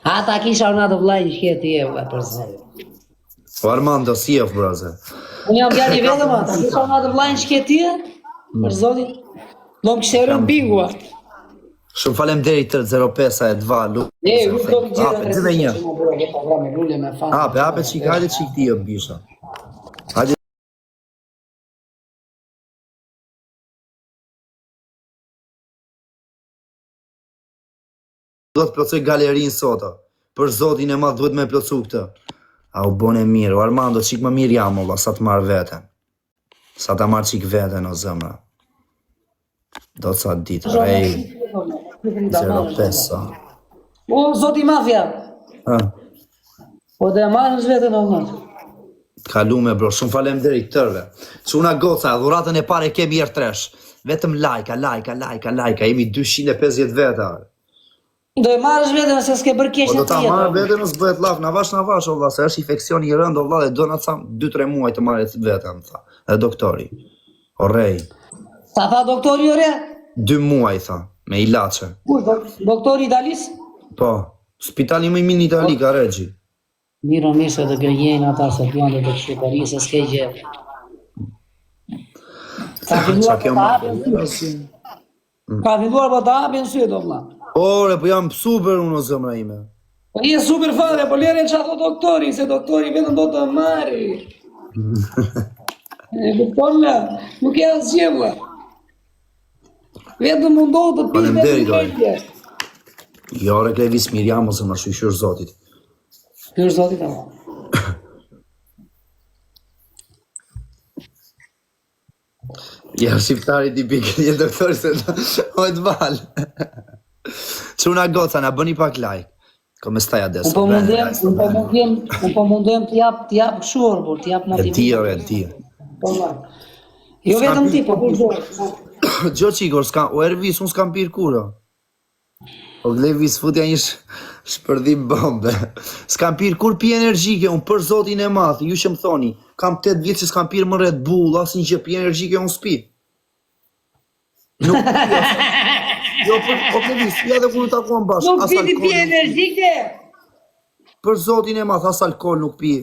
Ata kisha unë atë vlajnë shketi e vla për zërë. Po Armando, si e braze? Unë jam djali vetëm ata, kisha unë atë vlajnë shketi e, për zotin. Do më kështë e rëmë bingua. Shumë falem deri të 05-2 lu. Do më gjitha Ape, dhe një. Ape, qik, hajde qik ti e bisha. Hajde. 10% galerinë sota. Për zotin e madh duhet me plotsu këtë. A u bone mirë, o Armando, qik më mirë jam, olla, sa të marrë veten. Sa të marrë qik veten, o zëmra. Do të sa ditë, rej, 05. O, zoti mafja. Po dhe marrë në vetën o mëtë. Kalume, bro, shumë falem deri tërve. Quna goca, dhuratën e pare kemi tresh. Vetëm lajka, jemi 250 veta. Do e marrësh vetën se s'ke bërë keq në Po do ta tjetër. marrë vetën ose bëhet laf, na vash, olla, se është infekcion i rënd, olla, dhe do na ca 2-3 muaj të marrë vetën, tha. Dhe doktori. Orrej. Sa tha doktori ore? 2 muaj, tha, me ilaçe. Kur, doktori Dalis? Po, spitali më i mirë në Itali, ka regji. Miro se të gëjjen ata se duan të shqipëri, se s'ke gjë. Ka filluar po të hapin sy. Ka filluar po të hapin sy, do vlla. Ore, po jam super unë o zëmra ime. Po je super fare, po lere që ato doktori, se doktori vetëm do të marri. E kupton la, nuk e asgjë vlla. Vetëm mundohu të pi Faleminderit, vetëm. Jo, re Klevis mirë jam o zëmra, shqyr zotit. Shqyr zotit ama. Ja, shqiptari tipik, një doktor se o e të valë. Quna goca, na bëni pak like. Come stai adesso? Unë po mundem të jap këshur, por të jap motivim. E ti. Jo vetëm ti, po kur gjoj. Gjo qikor, o Ervis, unë s'kam pirë kura. O Glevis, futja një shpërdhim bombe. S'kam pirë kur pi energjike, unë për zotin e mathi, ju që më thoni, kam 8 vjetë që s'kam pirë më Red Bull, asin që pi energjike unë s'pi. Nuk pi, jo, o Glevis, ja dhe kur në takuan bashkë. Nuk pi ti pi energjike? Për zotin e math, as alkohol nuk pi.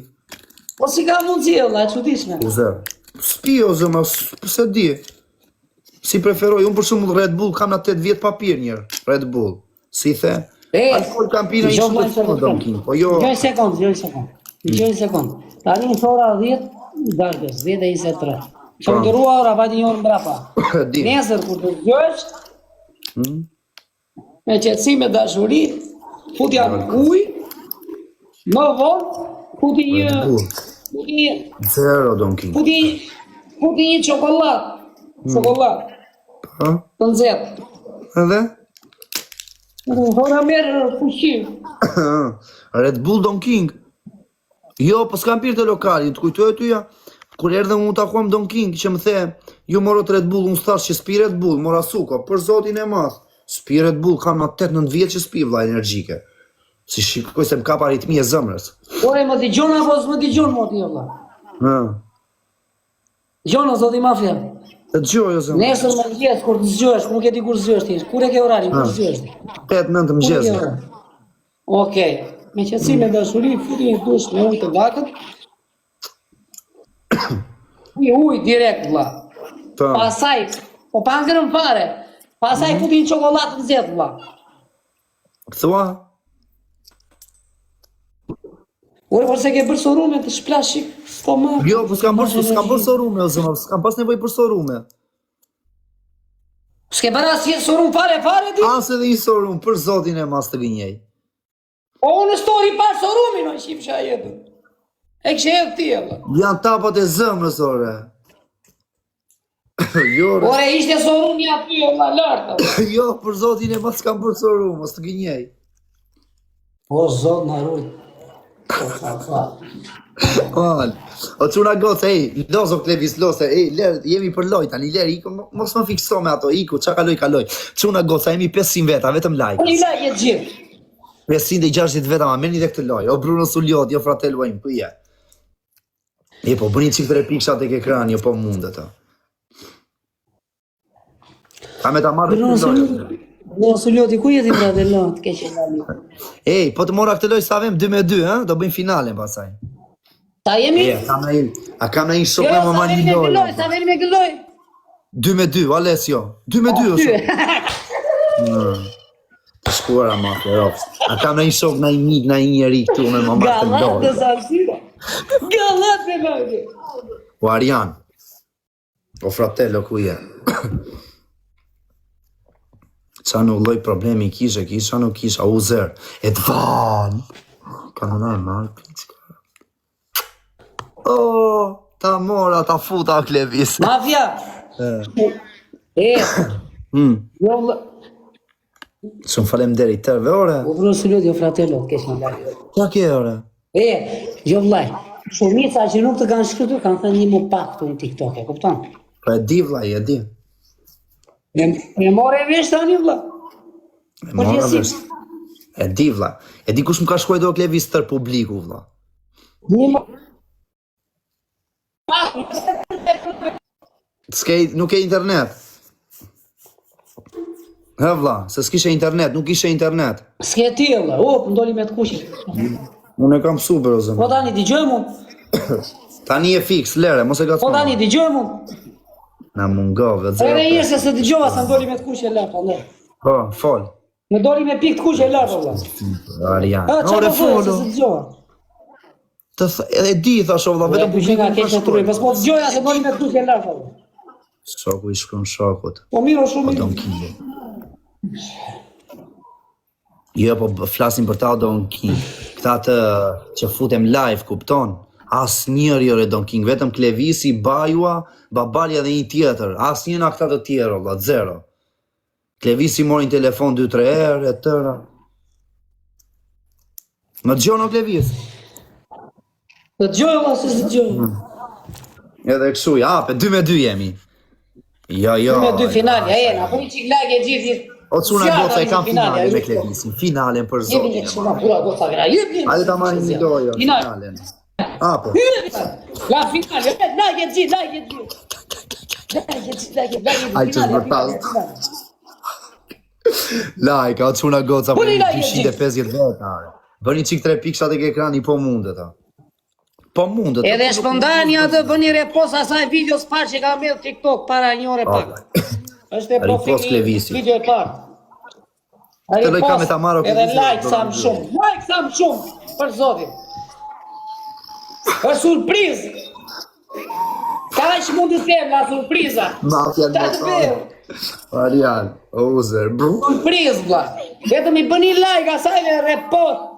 Po si ka mundësi, olla, e çuditshme. S'pi o zëma, pëse di. Si preferoj, unë për shumë Red Bull kam në 8 vjetë pa pirë njërë, Red Bull. Si the? Alkohol kam pirë në ishë të funë, Donkin. Po jo... Gjoj sekund. Tani në ora 10, darkës, 10:23. Që më dërua ora, vajti një orë mbrapa. Nesër, kur të gjojsh, me qetësi, me dashuri, futja uj, më vonë, futi një... Zero, Donkin. Futi një çokolad. Të nxehtë. Edhe? Hora merë fushim. Red Bull Don King. Jo, po s'kam pirë të lokali, të kujtoj e tyja. Kur erdhe mu takuam Don King, që më the, ju morot Red Bull, unë s'thash që s'pi Red Bull, mora suko, për zotin e math. S'pi Red Bull, kam në 8-9 vjetë që s'pi vla energjike. Si shikoj se m'kap aritmi e zëmrës. Ore, më t'i gjonë apo s'më t'i gjonë, mo t'i vla. Gjonë, zoti mafja. Të gjoj, o zëmrës. Nesër më mëgjes, kur të zgjohesh, kur nuk e di kur zgjohesh ti. Kur e ke orarin, kur zgjohesh ti? 8-9 të mëgjes. Okej. Me qëtësi me dashuri, futi një dush me ujë të vakët. Uj, direkt, vla. Pasaj, po pangrëm fare. Pasaj futi një çokoladë të nxehtë, vla. Thua? Ore, por se ke bërë sorume të shplashik stomak. Jo, po s'kam bërë sorume, o zëmrës, s'kam pas nevoj për sorume. S'ke bërë asje sorum fare ti? Asë edhe i sorum, për zotin e mas të gënjej. O, në stori pa sorumin, o shqipësha jetën. E kështë jetë ti, e Janë tapat e zëmrës, ore. Ore, ishte sorumi aty, o la lartë. Jo, për zotin e mas s'kam bërë sorum, mas të gënjej. O, zot në rujtë. O quna goce, lozo Klevis, lose, jemi për loj tani, leri, mos më fikso me ato, iku, qa kaloj. Quna goce, jemi 500 veta, vetëm like. Një like e gjithë. 560 veta, ma merni dhe këtë loj, o Bruno Suljot, jo fratello im, pëje. Po, bëni qik të repikshat e ke ekran, jo po mundet, ta. Ka me ta marrë këtë loj. Mos u loti, ku jeti pra dhe lot, keq e lali. Ej, po të mora këtë lojë sa vem 2-2, ha? Do bëjmë finalen pasaj. Ta jemi? A kam në një shok Jo, me më sa mani veni me lojë. gëlloj, sa veni me gëlloj. 2-2, Alessio. 2-2 o shumë. Të shkuara ma, Ferops. A kam në një shok, në një mik, në një njeri këtu me më marrë të Gallat lojë. dhe salsira. Gallat dhe lojë. O Arian. O fratello ku je. Qa nuk loj problemi kishe, qa nuk kisha uzer. E të van. Ka në najë marë piqka. Ta mora, ta futa klevis. Mafia. Jo, Shumë falem deri tërve, ore. u vru së loti, o fratello, keq në lali. Qa ke, ore? Jo vllaj, shumica që nuk të kanë shkruar kanë thënë një më pak këtu në TikTok, e kupton? Po e di vllai, e di. Me more vesh tani vlla. E mora vesh. E di vlla. E di kush më ka shkuar do klevis tër publiku vlla. Një më Nuk e internet. He vlla, se s'kishe internet, nuk ishe internet. s'ke ti vlla, ndoli me të kuqe. Unë e kam super o Po zëmë. tani dëgjoj mu. Tani e fix, lere, mos e Po gacmo. tani dëgjoj mu. Na mungove, Edhe zero. herë se dëgjova sa ndoli me të kuqe lart, po. Po, fol. Me doli me pikë të kuqe lart vlla. Arian. Çfarë Ore, po folo. se dëgjova? E di, thash o vlla, vetëm Po që nga keq të truj, pas po dëgjoja se doli me të kuqe lart valla. Shoku i shkron shokut. Po mirë shumë mirë. Don King. Jo, po flasim për ta Don King. Këta të që futem live, kupton? As njëri ore Don King, vetëm Klevisi, Bajua, Babalja dhe një tjetër. As një nga këta të tjerë, valla, zero. Klevisi mori në telefon 2-3 herë, e tëra. Më dëgjon o Klevis? Të dëgjoj valla se dëgjoj. Edhe kështu, jape, 2-2 jemi. Jo. 2-2 finale, ja jena, po një qik like e gjithë. O cuna goca e kam finale me Klevisin, finalen për Jepi një zotin. kështu nga pura goca vera, jepi. Hajde ta marrim një lojë, Finale. finalen. Apo. La finale, like e gjithë, like e gjithë. Ai që zbërtall. Like, o cuna goca për Bëni like, 250 vetare. Bëni qik 3 pikshat e ke ekrani, po mundet ta. Po mundet. Edhe shpëndani atë bëni repost asaj videos parë që ka mbledh TikTok para një ore pak. Është e Repost profili Klevisi. video e parë. Të lloj kam e ta marrë Edhe Klevisi, like do sa ta më shumë. Like sa më shumë për zotin. Për surprizë. Ka që mund të them nga surpriza. Mafja në Ta të bëjë. Arian, Ozer, bru. Surprizë, vlla. Vetëm i bëni like asaj dhe repost.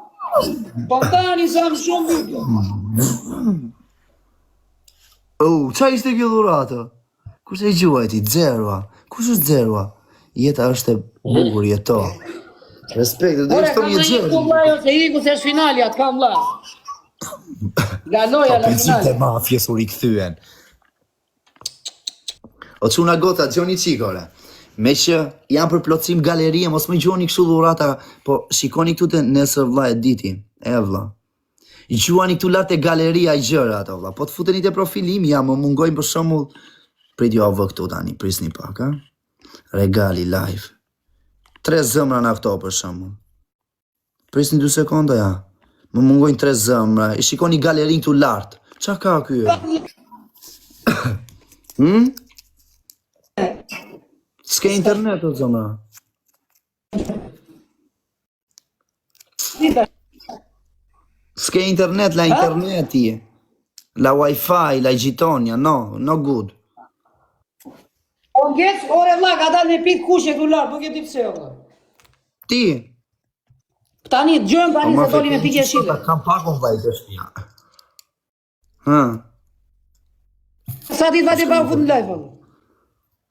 Spontani sa më shumë video. Qa ishte kjo dhuratë? Kush e gjuaj ti? Zerua. Kush është zerua? Jeta është e bukur, jeto. Respekt, dhe Ore, ishte kam një në një gjërë. kullajo se iku se është finalja, të kam la. Galoja la Princip të finalja. mafjes u rikthyen. O quna gota, gjoni qikore. Me që janë për plotësim galerie, mos më gjoni kështu dhurata, po shikoni këtu të nesër vlla e diti. E vlla. I quani këtu lartë e galeria i gjëra ato vlla. Po të futeni te profilim, ja më mungojnë për shembull. Prit jo avë këtu tani, prisni pak, ha? Regali live. 3 zëmra në këto për shembull. Prisni 2 sekonda, ja. Më mungojnë 3 zëmra. I shikoni galerin këtu lartë. Qa ka ky? S'ke internet o zëmra. S'ke internet, la interneti. La wifi, la gjitonia, no good. O ngec, ore vlla, ka dalë me pikë kushe këtu lartë, nuk e di pse vlla. Ti? Tani dëgjojmë tani se doli me pikë jeshile. Kam pakon vaj të shpia. Ha? Sa ditë vajte pa u fut në live valla.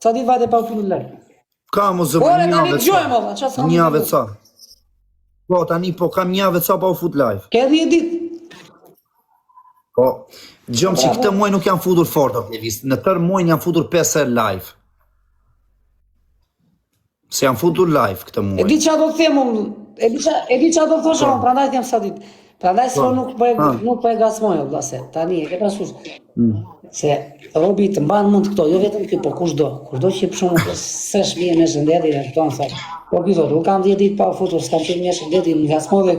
Sa ditë vajte pa u fut në live. Ka mu zëmë Ore, një tani javë dëgjojmë ca. valla, çfarë sa? Një javë ca. Po, tani po kam një javë ca pa u fut live. Ke 10 ditë. Po, gjëmë që këtë muaj nuk janë futur fort, në tërë muaj janë futur 5 herë live. Se janë futur live këtë E muaj. di çfarë do të them unë. E di çfarë do të thosh unë, prandaj them sa ditë. Prandaj s'po nuk po e gasmoj vëlla se tani e ke parasysh. Se robi të mban mend këto, jo vetëm ky, po kushdo që për shkakun s'esh mirë me shëndetin e këto sa. Po ky thotë, un kam 10 ditë pa futur, s'kam qenë me shëndetin, ngasmoj